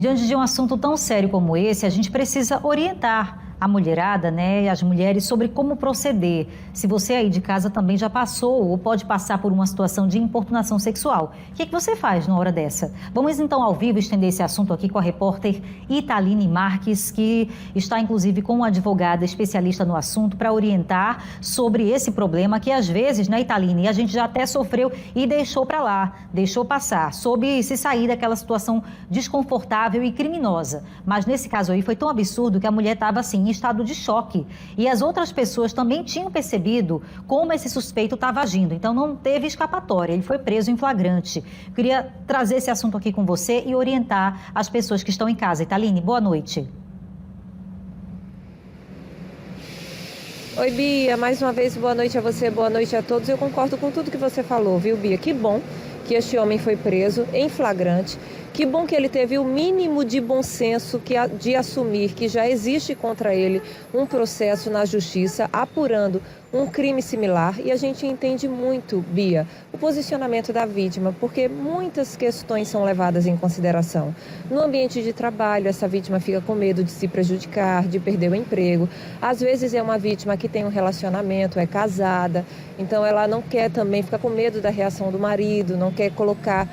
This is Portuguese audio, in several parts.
Diante de um assunto tão sério como esse, a gente precisa orientar a mulherada, né, e as mulheres sobre como proceder. Se você aí de casa também já passou ou pode passar por uma situação de importunação sexual, o que você faz numa hora dessa? Vamos então ao vivo estender esse assunto aqui com a repórter Italine Marques, que está inclusive com uma advogada especialista no assunto para orientar sobre esse problema que às vezes, né, Italine, a gente já até sofreu e deixou para lá, deixou passar, soube se sair daquela situação desconfortável e criminosa. Mas nesse caso aí foi tão absurdo que a mulher estava assim, em estado de choque. E as outras pessoas também tinham percebido como esse suspeito estava agindo. Então não teve escapatória, ele foi preso em flagrante. Eu queria trazer esse assunto aqui com você e orientar as pessoas que estão em casa. Italine, boa noite. Oi, Bia, mais uma vez boa noite a você, boa noite a todos. Eu concordo com tudo que você falou, viu, Bia? Que bom que este homem foi preso em flagrante. Que bom que ele teve o mínimo de bom senso de assumir que já existe contra ele um processo na justiça apurando um crime similar. E a gente entende muito, Bia, o posicionamento da vítima, porque muitas questões são levadas em consideração. No ambiente de trabalho, essa vítima fica com medo de se prejudicar, de perder o emprego. Às vezes é uma vítima que tem um relacionamento, é casada, então ela não quer também, fica com medo da reação do marido, não quer colocar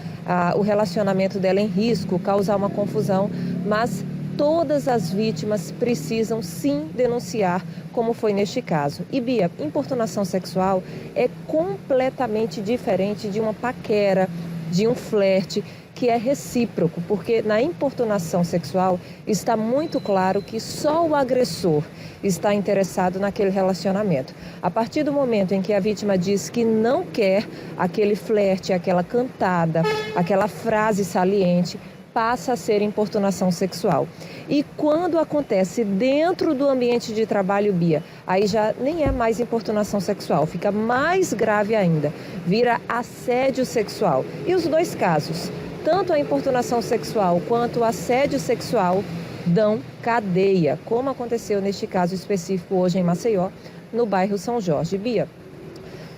o relacionamento dela em risco, causar uma confusão, mas todas as vítimas precisam sim denunciar, como foi neste caso. E Bia, importunação sexual é completamente diferente de uma paquera, de um flerte, que é recíproco, porque na importunação sexual está muito claro que só o agressor está interessado naquele relacionamento. A partir do momento em que a vítima diz que não quer aquele flerte, aquela cantada, aquela frase saliente, passa a ser importunação sexual. E quando acontece dentro do ambiente de trabalho, Bia, aí já nem é mais importunação sexual, fica mais grave ainda, vira assédio sexual. E os dois casos, tanto a importunação sexual quanto o assédio sexual, dão cadeia, como aconteceu neste caso específico hoje em Maceió, no bairro São Jorge. Bia,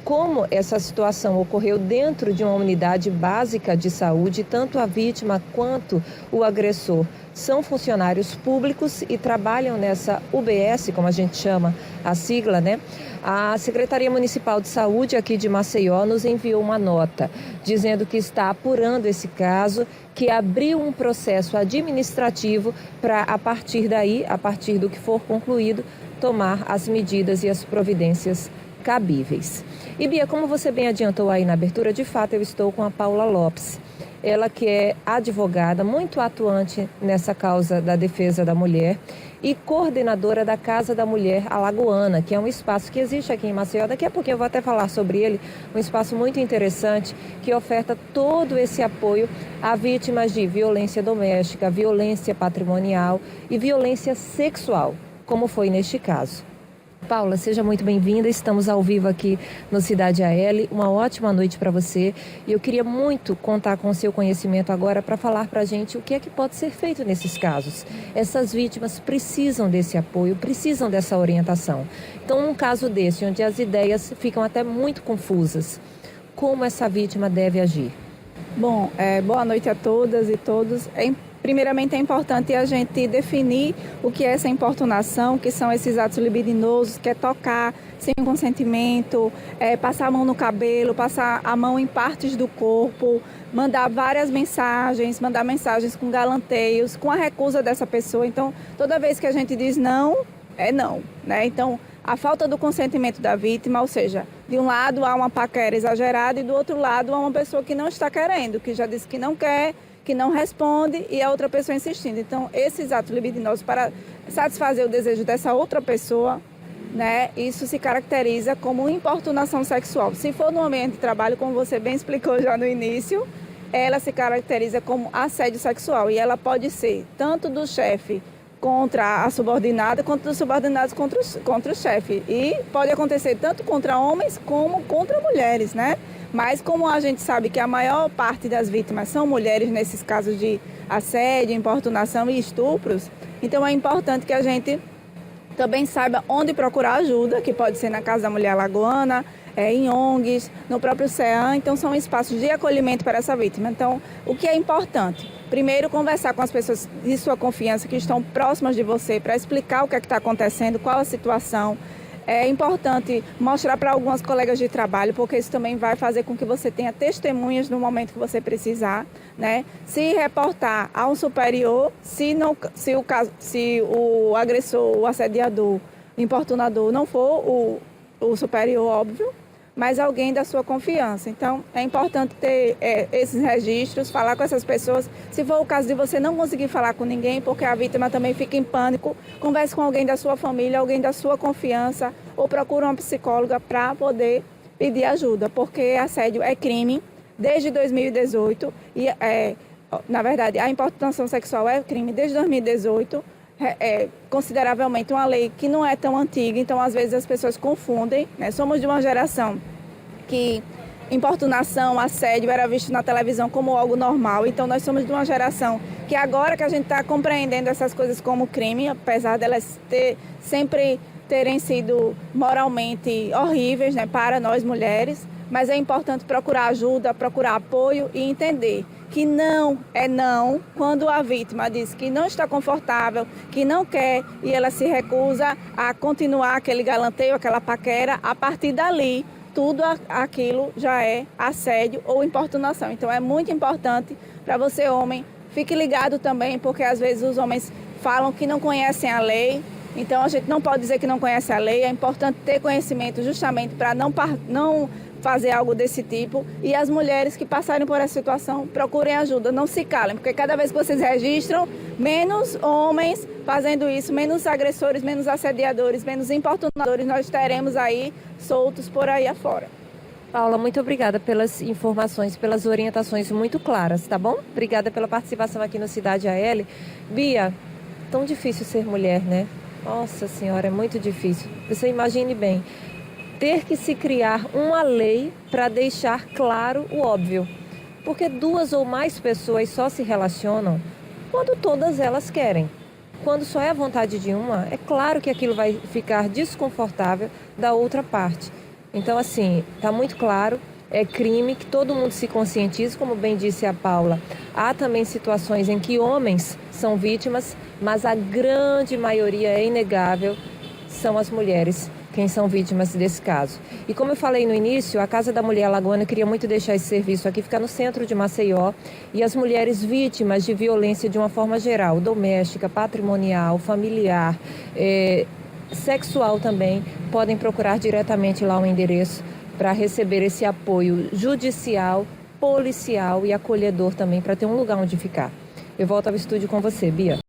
como essa situação ocorreu dentro de uma unidade básica de saúde, tanto a vítima quanto o agressor são funcionários públicos e trabalham nessa UBS, como a gente chama a sigla, né? A Secretaria Municipal de Saúde aqui de Maceió nos enviou uma nota dizendo que está apurando esse caso, que abriu um processo administrativo para, a partir daí, a partir do que for concluído, tomar as medidas e as providências cabíveis. E Bia, como você bem adiantou aí na abertura, de fato eu estou com a Paula Lopes. Ela que é advogada, muito atuante nessa causa da defesa da mulher e coordenadora da Casa da Mulher Alagoana, que é um espaço que existe aqui em Maceió. Daqui a pouquinho eu vou até falar sobre ele, um espaço muito interessante que oferta todo esse apoio a vítimas de violência doméstica, violência patrimonial e violência sexual, como foi neste caso. Paula, seja muito bem-vinda. Estamos ao vivo aqui no Cidade AL. Uma ótima noite para você. E eu queria muito contar com o seu conhecimento agora para falar para a gente o que é que pode ser feito nesses casos. Essas vítimas precisam desse apoio, precisam dessa orientação. Então, num caso desse, onde as ideias ficam até muito confusas, como essa vítima deve agir? Bom, boa noite a todas e todos. Primeiramente, é importante a gente definir o que é essa importunação, que são esses atos libidinosos, que é tocar sem consentimento, passar a mão no cabelo, passar a mão em partes do corpo, mandar várias mensagens, mandar mensagens com galanteios, com a recusa dessa pessoa. Então, toda vez que a gente diz não, é não, né? Então, a falta do consentimento da vítima, ou seja, de um lado há uma paquera exagerada e do outro lado há uma pessoa que não está querendo, que já disse que não quer, que não responde e a outra pessoa insistindo. Então, esses atos libidinosos para satisfazer o desejo dessa outra pessoa, né, isso se caracteriza como importunação sexual. Se for no ambiente de trabalho, como você bem explicou já no início, ela se caracteriza como assédio sexual e ela pode ser tanto do chefe contra a subordinada, quanto dos subordinados contra o chefe. E pode acontecer tanto contra homens como contra mulheres, né? Mas como a gente sabe que a maior parte das vítimas são mulheres nesses casos de assédio, importunação e estupros, então é importante que a gente também saiba onde procurar ajuda, que pode ser na Casa da Mulher Alagoana, em ONGs, no próprio CEAM. Então são espaços de acolhimento para essa vítima. Então, o que é importante? primeiro conversar com as pessoas de sua confiança que estão próximas de você para explicar o que é que está acontecendo, qual a situação. É importante mostrar para algumas colegas de trabalho, porque isso também vai fazer com que você tenha testemunhas no momento que você precisar, né? Se reportar a um superior, se o agressor, o assediador, o importunador não for o superior, óbvio, mas alguém da sua confiança. Então, é importante ter esses registros, falar com essas pessoas. Se for o caso de você não conseguir falar com ninguém, porque a vítima também fica em pânico, converse com alguém da sua família, alguém da sua confiança, ou procure uma psicóloga para poder pedir ajuda, porque assédio é crime desde 2018 e, na verdade, a importunação sexual é crime desde 2018, consideravelmente uma lei que não é tão antiga, então às vezes as pessoas confundem, né? Somos de uma geração que importunação, assédio era visto na televisão como algo normal, então nós somos de uma geração que agora que a gente está compreendendo essas coisas como crime, apesar delas sempre terem sido moralmente horríveis, né, para nós mulheres, mas é importante procurar ajuda, procurar apoio e entender que não é não quando a vítima diz que não está confortável, que não quer e ela se recusa a continuar aquele galanteio, aquela paquera. A partir dali, tudo aquilo já é assédio ou importunação. Então é muito importante para você, homem, fique ligado também, porque às vezes os homens falam que não conhecem a lei. Então a gente não pode dizer que não conhece a lei, é importante ter conhecimento justamente para não fazer algo desse tipo, e as mulheres que passarem por essa situação procurem ajuda, não se calem, porque cada vez que vocês registram, menos homens fazendo isso, menos agressores, menos assediadores, menos importunadores nós teremos aí soltos por aí afora. Paula, muito obrigada pelas informações, pelas orientações muito claras, tá bom? Obrigada pela participação aqui no Cidade AL. Bia, tão difícil ser mulher, né? Nossa Senhora, é muito difícil. Você imagine bem, ter que se criar uma lei para deixar claro o óbvio. Porque duas ou mais pessoas só se relacionam quando todas elas querem. Quando só é a vontade de uma, é claro que aquilo vai ficar desconfortável da outra parte. Então, assim, está muito claro, é crime, que todo mundo se conscientize, como bem disse a Paula. Há também situações em que homens são vítimas, mas a grande maioria, é inegável, são as mulheres quem são vítimas desse caso. E como eu falei no início, a Casa da Mulher Alagoana queria muito deixar esse serviço aqui, ficar no centro de Maceió, e as mulheres vítimas de violência de uma forma geral, doméstica, patrimonial, familiar, sexual também, podem procurar diretamente lá o endereço para receber esse apoio judicial, policial e acolhedor também, para ter um lugar onde ficar. Eu volto ao estúdio com você, Bia.